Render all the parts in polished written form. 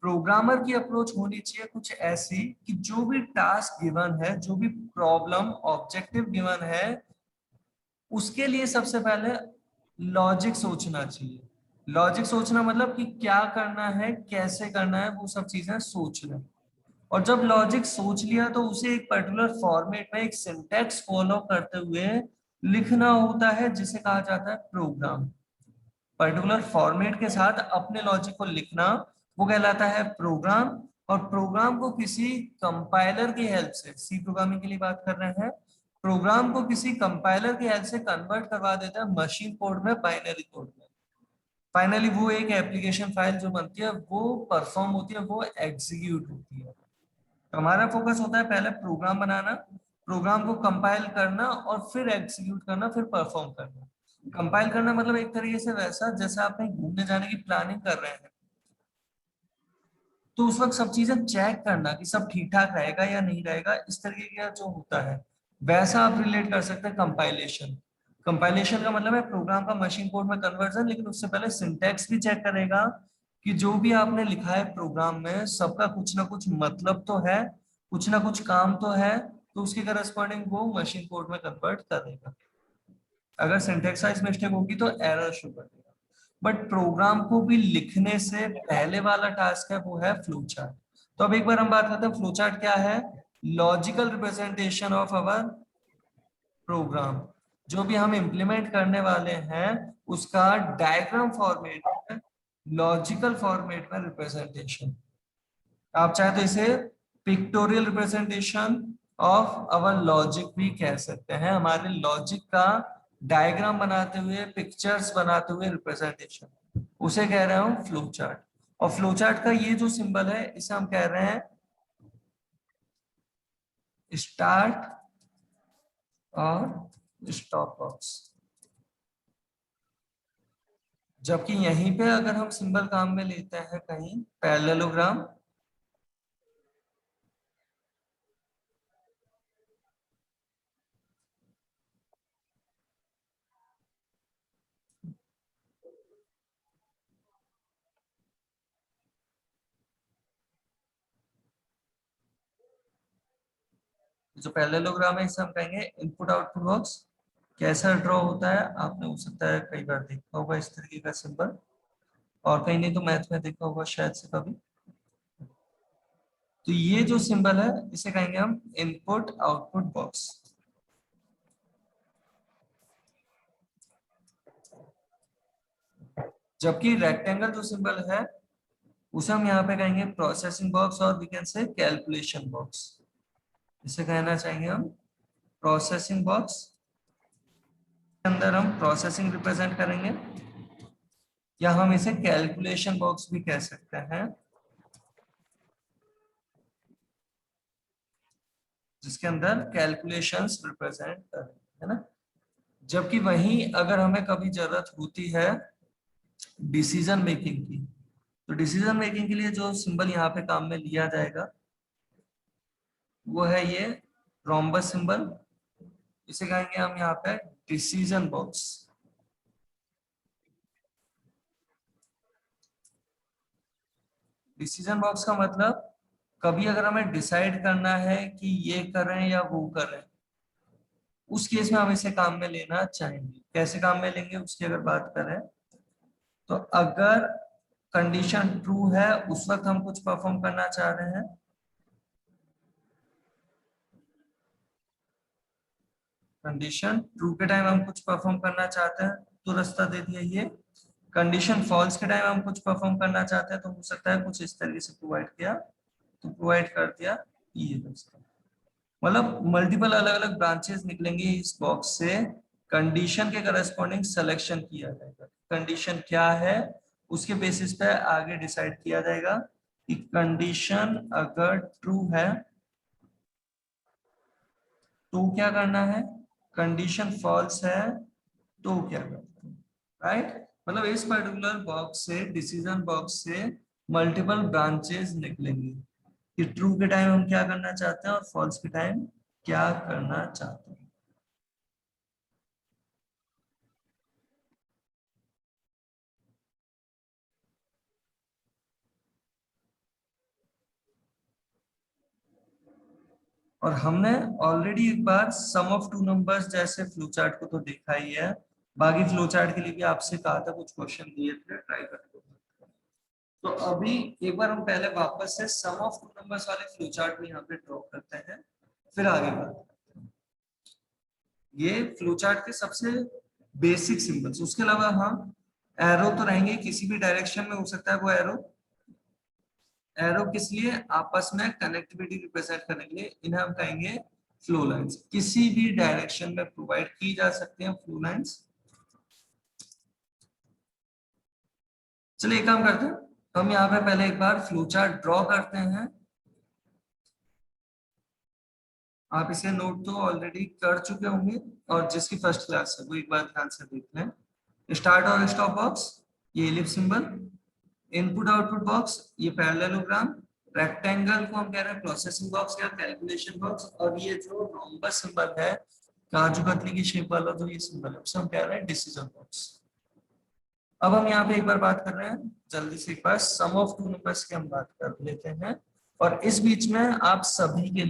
Programmer की approach होनी चाहिए कुछ ऐसी कि जो भी टास्क गिवन है, जो भी प्रॉब्लम ऑब्जेक्टिव गिवन है, उसके लिए सबसे पहले लॉजिक सोचना चाहिए। लॉजिक सोचना मतलब कि क्या करना है, कैसे करना है, वो सब चीजें सोचना। और जब लॉजिक सोच लिया तो उसे एक पर्टिकुलर फॉर्मेट में एक सिंटैक्स फॉलो करते हुए लिखना होता है, जिसे कहा जाता है प्रोग्राम। पर्टिकुलर फॉर्मेट के साथ अपने लॉजिक को लिखना, वो कहलाता है प्रोग्राम। और प्रोग्राम को किसी कंपाइलर की हेल्प से, सी प्रोग्रामिंग के लिए बात कर रहे हैं, प्रोग्राम को किसी कंपाइलर की हेल्प से कन्वर्ट करवा देता है मशीन कोड में, बाइनरी कोड में। फाइनली वो एक एप्लीकेशन फाइल जो बनती है, वो परफॉर्म होती है, वो एग्जीक्यूट होती है। तो हमारा फोकस होता है पहले प्रोग्राम बनाना, प्रोग्राम को कंपाइल करना और फिर एग्जीक्यूट करना, फिर परफॉर्म करना। कंपाइल करना मतलब एक तरीके से वैसा जैसे आप कहीं घूमने जाने की प्लानिंग कर रहे हैं, तो उस वक्त सब चीजें चेक करना कि सब ठीक ठाक रहेगा या नहीं रहेगा, इस तरीके का जो होता है, वैसा आप रिलेट कर सकते हैं कंपाइलेशन। कंपाइलेशन का मतलब है प्रोग्राम का मशीन कोड में कन्वर्जन, लेकिन उससे पहले सिंटैक्स भी चेक करेगा कि जो भी आपने लिखा है प्रोग्राम में, सबका कुछ ना कुछ मतलब तो है, कुछ ना कुछ काम तो है, तो उसके करस्पॉन्डिंग वो मशीन कोड में कन्वर्ट करेगा। अगर सिंटैक्स साइज मिस्टेक होगी तो एरर शो करेगा। बट प्रोग्राम को भी लिखने से पहले वाला टास्क है, वो है फ्लो चार्ट। तो अब एक बार हम बात करते हैं फ्लो चार्ट क्या है। Logical representation of our program. जो भी हम इम्प्लीमेंट करने वाले हैं, उसका डायग्राम फॉर्मेट में, लॉजिकल फॉर्मेट में रिप्रेजेंटेशन। आप चाहे तो इसे pictorial representation of our logic भी कह सकते हैं। हमारे लॉजिक का डायग्राम बनाते हुए, पिक्चर्स बनाते हुए रिप्रेजेंटेशन, उसे कह रहा हूं फ्लो चार्ट। और फ्लो चार्ट का ये जो सिंबल है, इसे हम कह रहे हैं स्टार्ट और स्टॉप बॉक्स। जबकि यहीं पे अगर हम सिंबल काम में लेते हैं कहीं पैरेललोग्राम, जो पैरेललोग्राम है, इसे हम कहेंगे इनपुट आउटपुट बॉक्स। कैसा ड्रॉ होता है, आपने हो सकता है कई बार देखा होगा इस तरीके का सिंबल, और कहीं नहीं तो मैथ में देखा होगा शायद से कभी। तो ये जो सिंबल है, इसे कहेंगे हम इनपुट आउटपुट बॉक्स। जबकि रेक्टेंगल जो सिंबल है, उसे हम यहाँ पे कहेंगे प्रोसेसिंग बॉक्स, और we can say calculation box. इसे कहना चाहेंगे हम प्रोसेसिंग बॉक्स। अंदर हम प्रोसेसिंग रिप्रेजेंट करेंगे, या हम इसे कैलकुलेशन बॉक्स भी कह सकते हैं, जिसके अंदर कैलकुलेशंस रिप्रेजेंट करेंगे, है ना। जबकि वहीं अगर हमें कभी जरूरत होती है डिसीजन मेकिंग की, तो डिसीजन मेकिंग के लिए जो सिंबल यहाँ पे काम में लिया जाएगा, वो है ये रोम्बस सिंबल। इसे कहेंगे हम यहाँ पे डिसीजन बॉक्स। डिसीजन बॉक्स का मतलब, कभी अगर हमें डिसाइड करना है कि ये करें या वो करें, उस केस में हम इसे काम में लेना चाहेंगे। कैसे काम में लेंगे उसकी अगर बात करें, तो अगर कंडीशन ट्रू है, उस वक्त हम कुछ परफॉर्म करना चाह रहे हैं, कंडीशन ट्रू के टाइम हम कुछ परफॉर्म करना चाहते हैं, तो रास्ता दे दिया ये। कंडीशन फॉल्स के टाइम हम कुछ परफॉर्म करना चाहते हैं, तो हो सकता है कुछ इस तरीके से प्रोवाइड किया, तो प्रोवाइड कर दिया ये रास्ता। मतलब मल्टीपल अलग अलग ब्रांचेस निकलेंगे इस बॉक्स से। कंडीशन के करस्पॉन्डिंग सिलेक्शन किया जाएगा, कंडीशन क्या है उसके बेसिस पे आगे डिसाइड किया जाएगा कि कंडीशन अगर ट्रू है तो क्या करना है, कंडीशन फॉल्स है तो क्या करना है, राइट। मतलब इस पर्टिकुलर बॉक्स से, डिसीजन बॉक्स से मल्टीपल ब्रांचेस निकलेंगी कि ट्रू के टाइम हम क्या करना चाहते हैं और फॉल्स के टाइम क्या करना चाहते हैं। और हमने ऑलरेडी एक बार सम ऑफ टू नंबर्स जैसे फ्लो चार्ट को तो देखा ही है, बाकी फ्लो चार्ट के लिए भी आपसे कहा था कुछ क्वेश्चन दिए थे, ट्राई करके। तो अभी एक बार हम पहले वापस से सम ऑफ टू नंबर्स वाले फ्लो चार्ट में यहाँ पे ड्रॉ करते हैं, फिर आगे बढ़ते हैं। ये फ्लो चार्ट के सबसे बेसिक सिंबल्स, उसके अलावा हम एरो तो रहेंगे, किसी भी डायरेक्शन में हो सकता है वो एरो। एरो किस लिए? आपस में कनेक्टिविटी रिप्रेजेंट करने के लिए, इन्हें हम कहेंगे फ्लो लाइंस। किसी भी डायरेक्शन में प्रोवाइड की जा सकते हैं फ्लो लाइंस। चलिए एक काम करते हैं, तो हम यहाँ पे पहले एक बार फ्लो चार्ट ड्रॉ करते हैं। आप इसे नोट तो ऑलरेडी कर चुके होंगे, और जिसकी फर्स्ट क्लास है वो एक बार ध्यान से देख लें। स्टार्ट और स्टॉप बॉक्स, ये ellipse symbol. Input output box, ये पैरेललोग्राम। रेक्टेंगल को हम कह रहे हैं प्रोसेसिंग बॉक्स या कैलकुलेशन बॉक्स। और ये जो रोम्बस सिंबल है, काजू कतली की शेप वाला जो ये सिंबल है, उसे हम कह रहे हैं डिसीजन बॉक्स। अब हम यहाँ पे एक बार बात कर रहे हैं जल्दी से, एक बार सम ऑफ टू नंबर्स की हम बात कर लेते हैं। और इस बीच में आप सभी के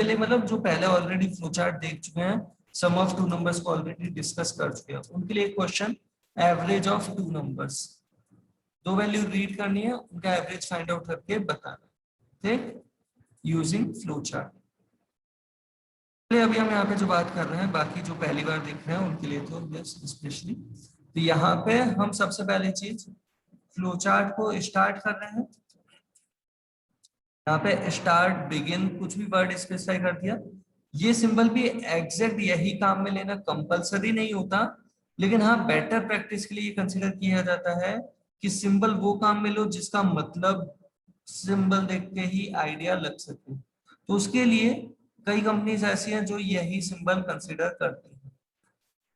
लिए मतलब जो पहले ऑलरेडी फ्लो चार्ट देख चुके हैं, सम ऑफ टू नंबर्स को ऑलरेडी डिस्कस कर चुके हैं, उनके लिए एक question, average of two numbers. दो वैल्यू रीड करनी है, उनका एवरेज फाइंड आउट करके बताना, ठीक, यूजिंग फ्लो चार्ट। अभी हम यहाँ पे जो बात कर रहे हैं, बाकी जो पहली बार देख रहे हैं उनके लिए तो स्पेशली, तो यहाँ पे हम सबसे पहली चीज फ्लो चार्ट को स्टार्ट कर रहे हैं। यहाँ पे स्टार्ट, बिगिन, कुछ भी वर्ड स्पेसिफाई कर दिया। ये सिंबल भी एग्जैक्ट यही काम में लेना कंपलसरी नहीं होता, लेकिन हाँ बेटर प्रैक्टिस के लिए ये कंसिडर किया जाता है कि सिंबल वो काम में लो जिसका मतलब सिंबल देख के ही आइडिया लग सके। तो उसके लिए कई कंपनीज ऐसी हैं जो यही सिंबल कंसिडर करती हैं।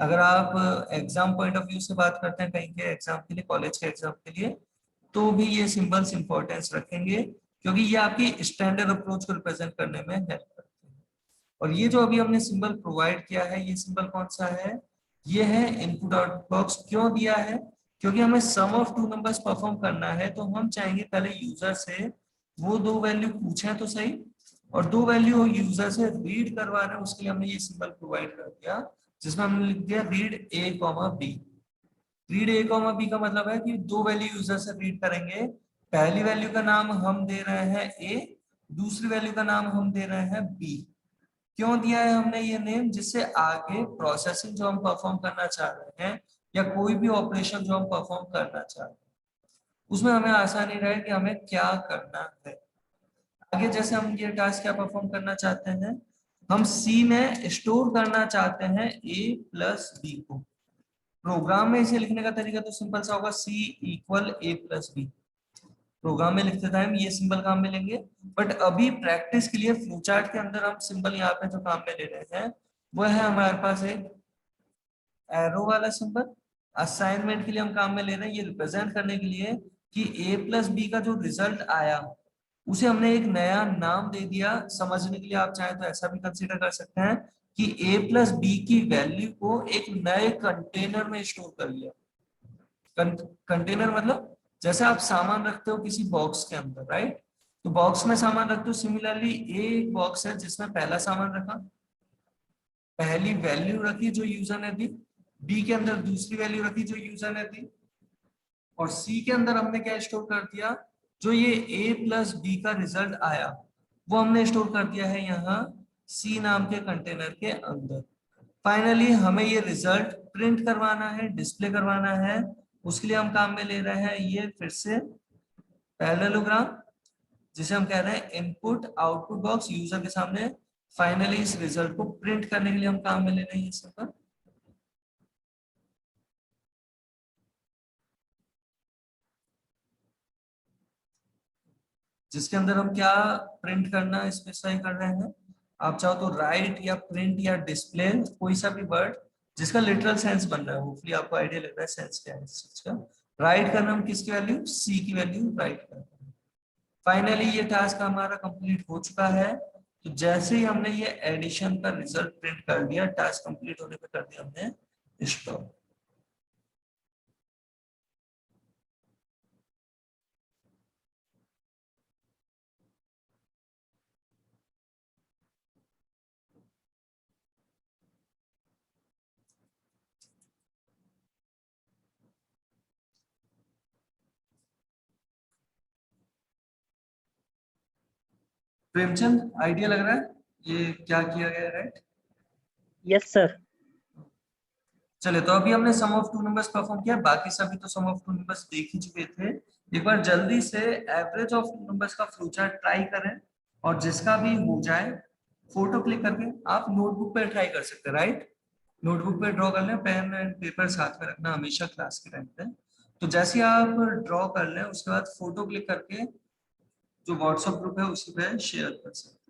अगर आप एग्जाम पॉइंट ऑफ व्यू से बात करते हैं कहीं के एग्जाम के लिए, कॉलेज के एग्जाम के लिए, तो भी ये सिंबल्स इंपॉर्टेंस रखेंगे, क्योंकि ये आपकी स्टैंडर्ड अप्रोच को रिप्रेजेंट करने में हेल्प करते हैं। और ये जो अभी हमने सिंबल प्रोवाइड किया है, ये सिंबल कौन सा है? ये है इनपुट आउटपुट बॉक्स। क्यों दिया है? क्योंकि हमें सम ऑफ टू नंबर्स परफॉर्म करना है, तो हम चाहेंगे पहले यूजर से वो दो वैल्यू पूछें तो सही, और दो वैल्यू यूजर से रीड करवा रहे हैं, उसके लिए हमने ये सिंबल प्रोवाइड कर दिया, जिसमें हमने लिख दिया read A comma B. Read A comma B का मतलब है कि दो वैल्यू यूजर से रीड करेंगे। पहली वैल्यू का नाम हम दे रहे हैं ए, दूसरी वैल्यू का नाम हम दे रहे हैं बी। क्यों दिया है हमने ये नेम? जिससे आगे प्रोसेसिंग जो हम परफॉर्म करना चाह रहे हैं, या कोई भी ऑपरेशन जो हम परफॉर्म करना चाह रहे हैं, उसमें हमें आसानी रहे कि हमें क्या करना है। आगे जैसे हम ये टास्क क्या परफॉर्म करना चाहते हैं, हम सी में स्टोर करना चाहते हैं ए प्लस बी को। प्रोग्राम में इसे लिखने का तरीका तो सिंपल सा होगा, सी इक्वल ए प्लस बी। प्रोग्राम में लिखते टाइम ये सिंबल काम में लेंगे, बट अभी प्रैक्टिस के लिए फ्लो चार्ट के अंदर हम सिंबल यहाँ पे जो काम में ले रहे हैं, वो है हमारे पास एक एरो वाला सिंबल। असाइनमेंट के लिए हम काम में ले रहे हैं, ये रिप्रेजेंट करने के लिए कि ए प्लस बी का जो रिजल्ट आया, उसे हमने एक नया नाम दे दिया। समझने के लिए आप चाहें तो ऐसा भी कंसीडर कर सकते हैं कि ए प्लस बी की वैल्यू को एक नए कंटेनर में स्टोर कर लिया। कंटेनर मतलब जैसे आप सामान रखते हो किसी बॉक्स के अंदर, राइट? तो बॉक्स में सामान रखते हो, सिमिलरली एक बॉक्स है जिसमें पहला सामान रखा, पहली वैल्यू रखी जो यूजर ने दी, बी के अंदर दूसरी वैल्यू रखी जो यूजर ने दी, और सी के अंदर हमने क्या स्टोर कर दिया? जो ये ए प्लस बी का रिजल्ट आया, वो हमने स्टोर कर दिया है यहाँ सी नाम के कंटेनर के अंदर। फाइनली हमें ये रिजल्ट प्रिंट करवाना है, डिस्प्ले करवाना है। उसके लिए हम काम में ले रहे हैं ये फिर से पैरेललोग्राम, जिसे हम कह रहे हैं इनपुट आउटपुट बॉक्स यूजर के सामने। फाइनली इस रिजल्ट को प्रिंट करने के लिए हम काम में ले रहे हैं ये सब, जिसके अंदर हम क्या प्रिंट करना स्पेसिफाई कर रहे हैं। आप चाहो तो राइट या प्रिंट या डिस्प्ले, कोई सा भी वर्ड जिसका लिटरल सेंस बन रहा है, होपफुली आपको आइडिया लग रहा है सेंस क्या है इस चीज का। राइट करना हम किसकी वैल्यू? सी की वैल्यू राइट करना है। फाइनली ये टास्क हमारा कंप्लीट हो चुका है। तो जैसे ही हमने ये एडिशन का रिजल्ट प्रिंट कर दिया, टास्क कंप्लीट होने पे कर दिया हमने स्टॉप। प्रेमचंद आइडिया लग रहा है ये क्या किया गया, राइट? Yes sir. चले, तो अभी हमने सम ऑफ टू नंबर्स परफॉर्म किया, बाकी सभी तो सम ऑफ टू नंबर्स देख ही चुके थे। एक बार जल्दी से एवरेज ऑफ टू नंबर्स का फ्लोचार्ट ट्राई करें, और जिसका भी हो जाए फोटो क्लिक करके आप नोटबुक पे ट्राई कर सकते हैं, राइट? नोटबुक पे ड्रॉ कर लें, पेन एंड पेपर साथ में रखना हमेशा क्लास के टाइम पे। तो जैसे ही आप ड्रॉ कर लें उसके बाद फोटो क्लिक करके जो व्हाट्सएप ग्रुप है उसी पे शेयर कर सकते हैं।